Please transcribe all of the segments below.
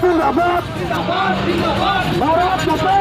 जिंदाबाद भारत माता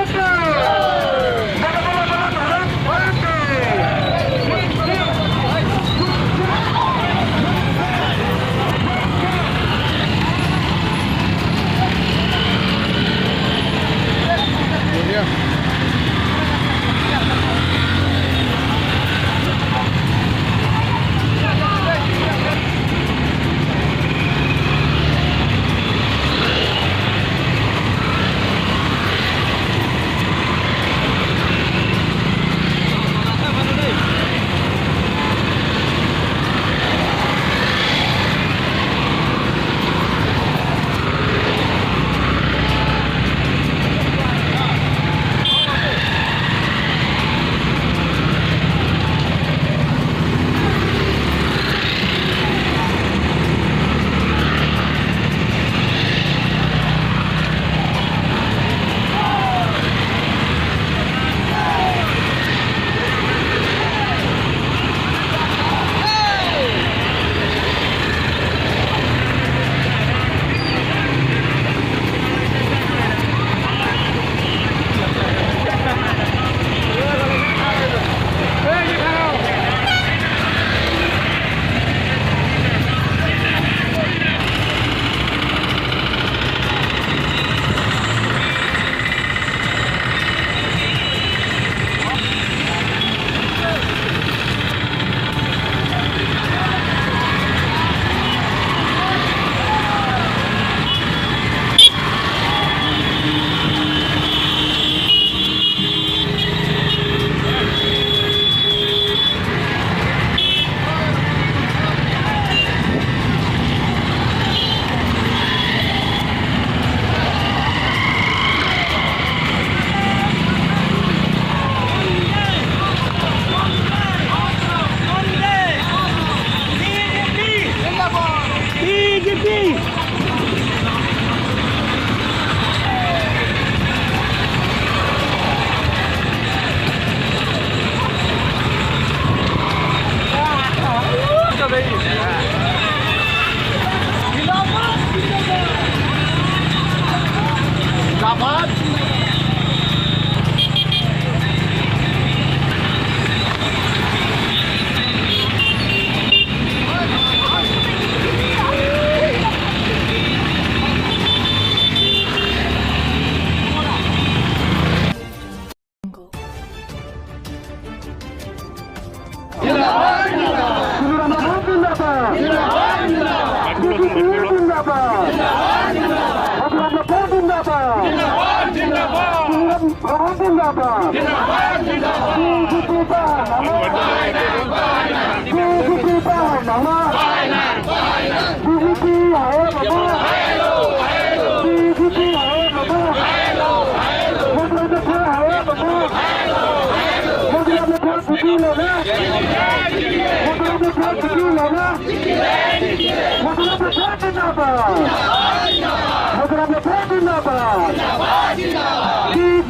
की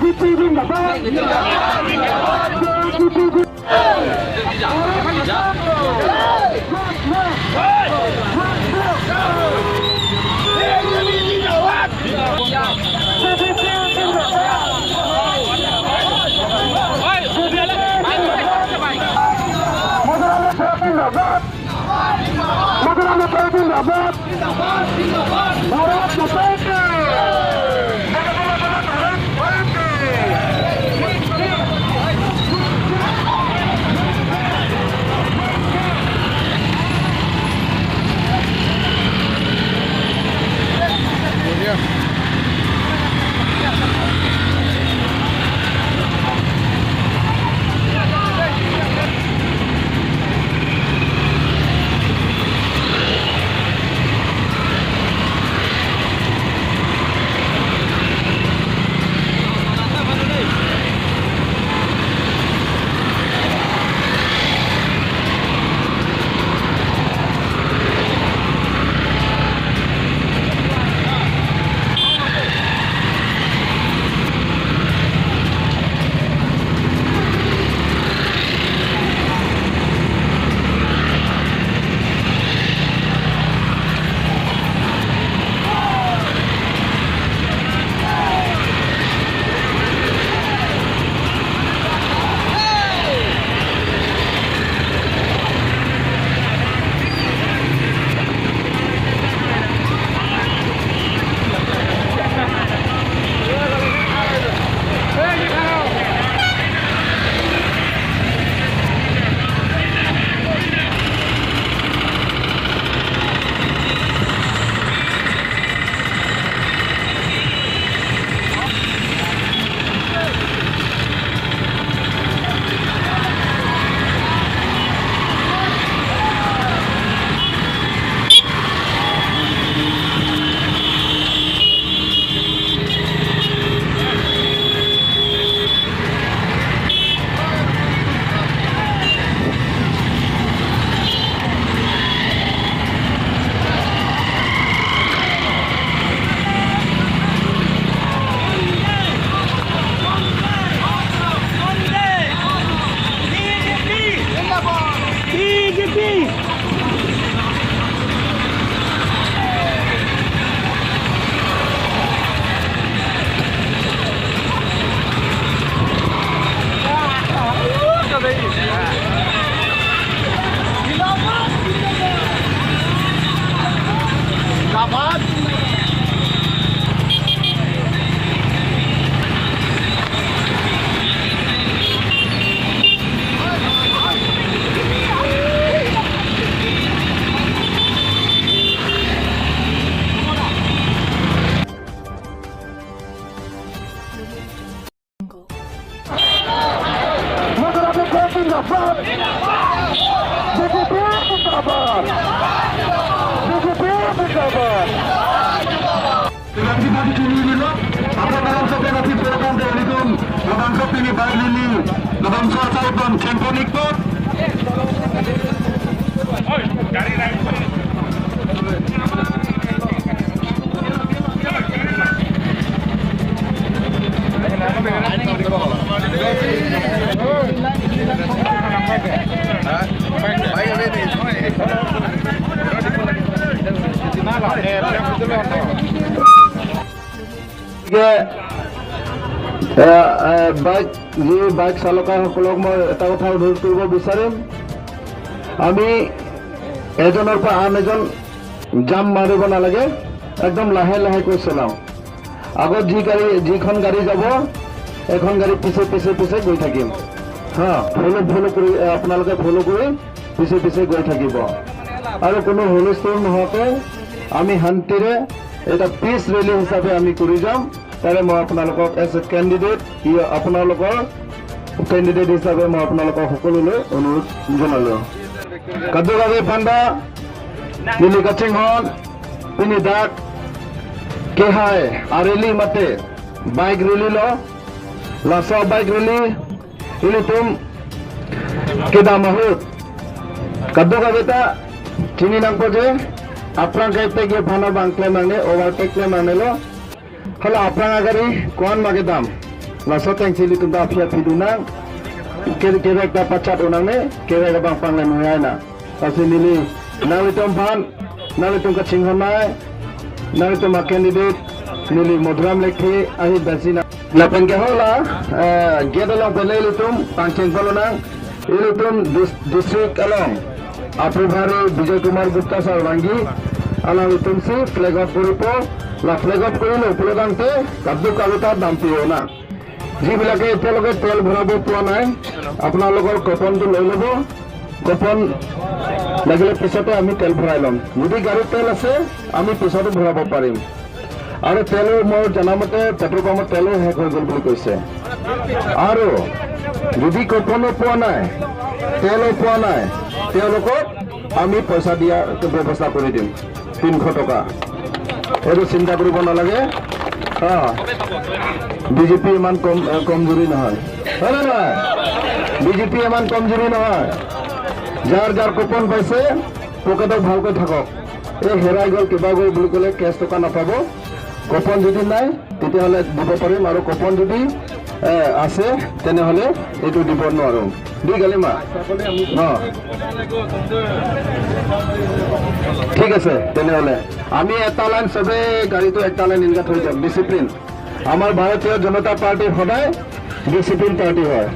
Everybody to leave it up. Apa dalam setiap nanti program dari itu, dalam setiap ini baik ini, dalam suatu pun temponik pun. Bike চালকসকলক মই এটা কথা অনুৰোধ কৰিব বিচাৰিম, আমি এজনৰ পৰা আন এজন জাম মাৰিব নালাগে, একদম লাহে লাহেকৈ চলাওঁ। আগত যিখন গাড়ী যাব এখন গাড়ী পিছে পিছে পিছে গৈ থাকিম। হা, ফলো কৰি আপোনালোকে ফলো কৰি পিছে পিছে গৈ থাকিব আৰু কোনো হুলস্থুল নোহোৱাকৈ আমি শান্তিৰে এটা পিচ ৰেলী হিচাপে আমি কৰি যাম। তাৰে মই আপোনালোকক এজ এ কেণ্ডিডেট আপোনালোকৰ কেণ্ডিডেট হিচাপে মই আপোনালোকক সকলোলৈ অনুৰোধ জনালোঁ। কাদুগাবী ফান্দা নীলি কাচিংহন পিনি দাগ কেহাই আৰেলি মাতে bike rally lachha bike rally ini tum kita mahut kaddo kabeta kini nang koje aprang kaite ge phana bangkle mangne overtake le mangne lo hala aprang agari kon mage dam laso teng sili tum da afia piduna ke ekta pachat onangne ke ga bang pang le na pasi nili nawi tum phan nawi tum ka chinghonai nawi tum candidate nili modram lekhi ahi dasina lapan ke hola gedalong pelelitum pangceng polonang ilitum district along aprobhari Vijay Kumar Gupta sarwangi alang itum si flag off koripo la flag off korilo upologante kaddu kaluta dampi ona jibilake eteloge tel bhorabo poa nai apnalogor kopon tu loi lobo kopon lagile pisote ami tel bhorai lom jodi gari tel ase ami pisote bhorabo parim আৰু তেলো মই জনামতে petrol পাম্পৰ তেলো শেষ হৈ গ'ল বুলি কৈছে। আৰু যদি কপনো পোৱা নাই তেলো পোৱা নাই তেওঁলোকক আমি পইচা দিয়াৰ ব্যৱস্থা কৰি দিম 300 টকা। এইটো চিন্তা কৰিব নালাগে। বিজেপি ইমান কমজোৰি নহয়, হয়নে নহয়? বিজেপি ইমান কমজোৰি নহয়। যাৰ যাৰ কুপন পাইছে পকেটত ভালকৈ থাকক। এই হেৰাই গ'ল কিবা গ'ল বুলি ক'লে কেছ টকা নাপাব। কপন যদি নাই তেতিয়াহ'লে দিব পাৰিম আৰু কপন যদি আছে তেনেহ'লে এইটো দিব নোৱাৰোঁ। দি গালি মা ঠিক আছে, তেনেহ'লে আমি এটা লাইন চবেই গাড়ীটো এটা লাইন এনেকৈ থৈ যাম। ডিচিপ্লিন আমাৰ ভাৰতীয় জনতা পাৰ্টি সদায় ডিচিপ্লিন পাৰ্টি হয়,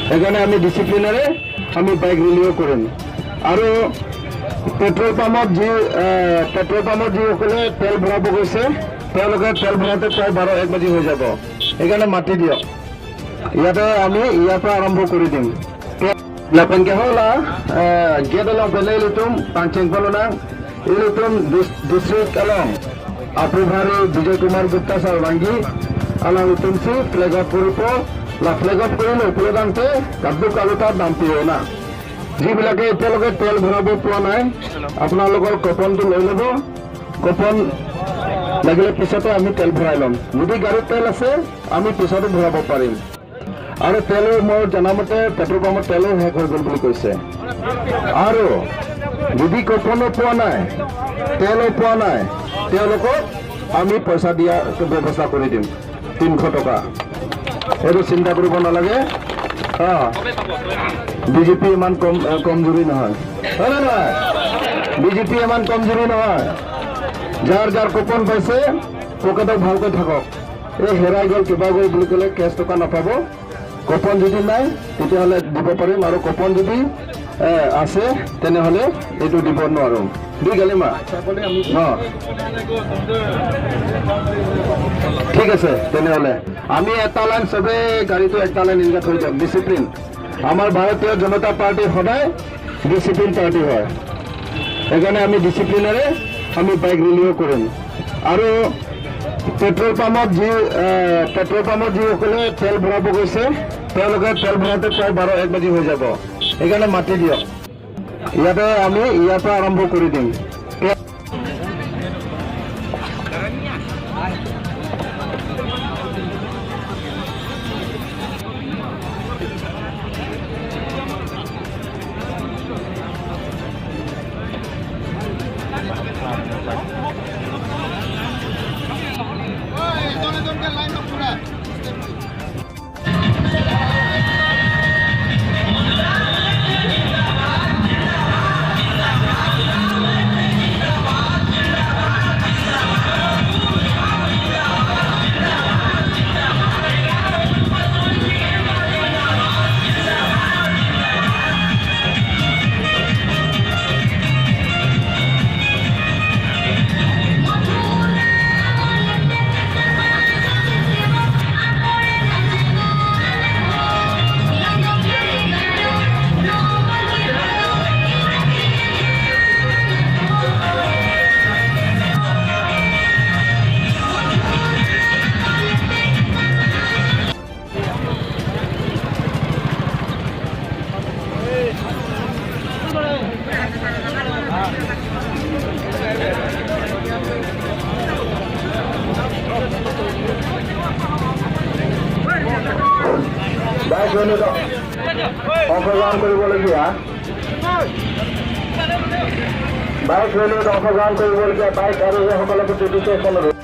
সেইকাৰণে আমি ডিচিপ্লিনেৰে আমি বাইক ৰেলীও কৰিম। আৰু পেট্ৰল পাম্পত যিসকলে তেল ভৰাব গৈছে তেওঁলোকে তেল ভৰাওঁতে প্ৰায় 12-1 বাজি হৈ যাব। সেইকাৰণে মাতি দিয়ক, ইয়াতে আমি ইয়াৰ পৰা আৰম্ভ কৰি দিম। লাপেনকে হলা গেদলং পেলেলিতুম পাংচেং পলনা ইলিতুম district along aprobhari Vijay Kumar Gupta sarwangi alang itum si flag off koripo la flag off korilo upologante kaddu kaluta dampi ona যিবিলাকে এতিয়ালৈকে তেল ভৰাব পোৱা নাই আপোনালোকৰ কপনটো লৈ ল'ব। কপন লাগিলে পিছতে আমি তেল ভৰাই ল'ম। যদি গাড়ীত তেল আছে আমি পিছতো ভৰাব পাৰিম। আৰু তেলো মই জনামতে পেট্ৰল পাম্পৰ তেলো শেষ হৈ গ'ল বুলি কৈছে। আৰু যদি কপনো পোৱা নাই তেলো পোৱা নাই তেওঁলোকক আমি পইচা দিয়াৰ ব্যৱস্থা কৰি দিম 300 টকা। এইটো চিন্তা কৰিব নালাগে। বিজেপি ইমান কমজোৰি নহয়, হয়নে নহয়? বিজেপি ইমান কমজোৰি নহয়। যাৰ যাৰ কুপন পাইছে পকেটত ভালকৈ থাকক। এই হেৰাই গ'ল কিবা গ'ল বুলি ক'লে কেছ টকা নাপাব। কুপন যদি নাই তেতিয়াহ'লে দিব পাৰিম আৰু কুপন যদি আছে তেনেহ'লে এইটো দিব নোৱাৰোঁ। দি গালি মা ঠিক আছে, তেনেহ'লে আমি এটা লাইন চবেই গাড়ীটো এটা লাইন এনেকৈ থৈ যাম। ডিচিপ্লিন আমাৰ ভাৰতীয় জনতা পাৰ্টি সদায় ডিচিপ্লিন পাৰ্টি হয়, সেইকাৰণে আমি ডিচিপ্লিনেৰে আমি বাইক ৰেলীও কৰিম। আৰু পেট্ৰল পাম্পত যিসকলে তেল ভৰাব গৈছে তেওঁলোকে তেল ভৰাওঁতে প্ৰায় 12-1 বাজি হৈ যাব। সেইকাৰণে মাতি দিয়ক, ইয়াতে আমি ইয়াৰ পৰা আৰম্ভ কৰি দিম। বাইক ৰেলীত অংশগ্ৰহণ কৰিবলগীয়া বাইক আৰু সকলোকে বিশেষ অনুৰোধ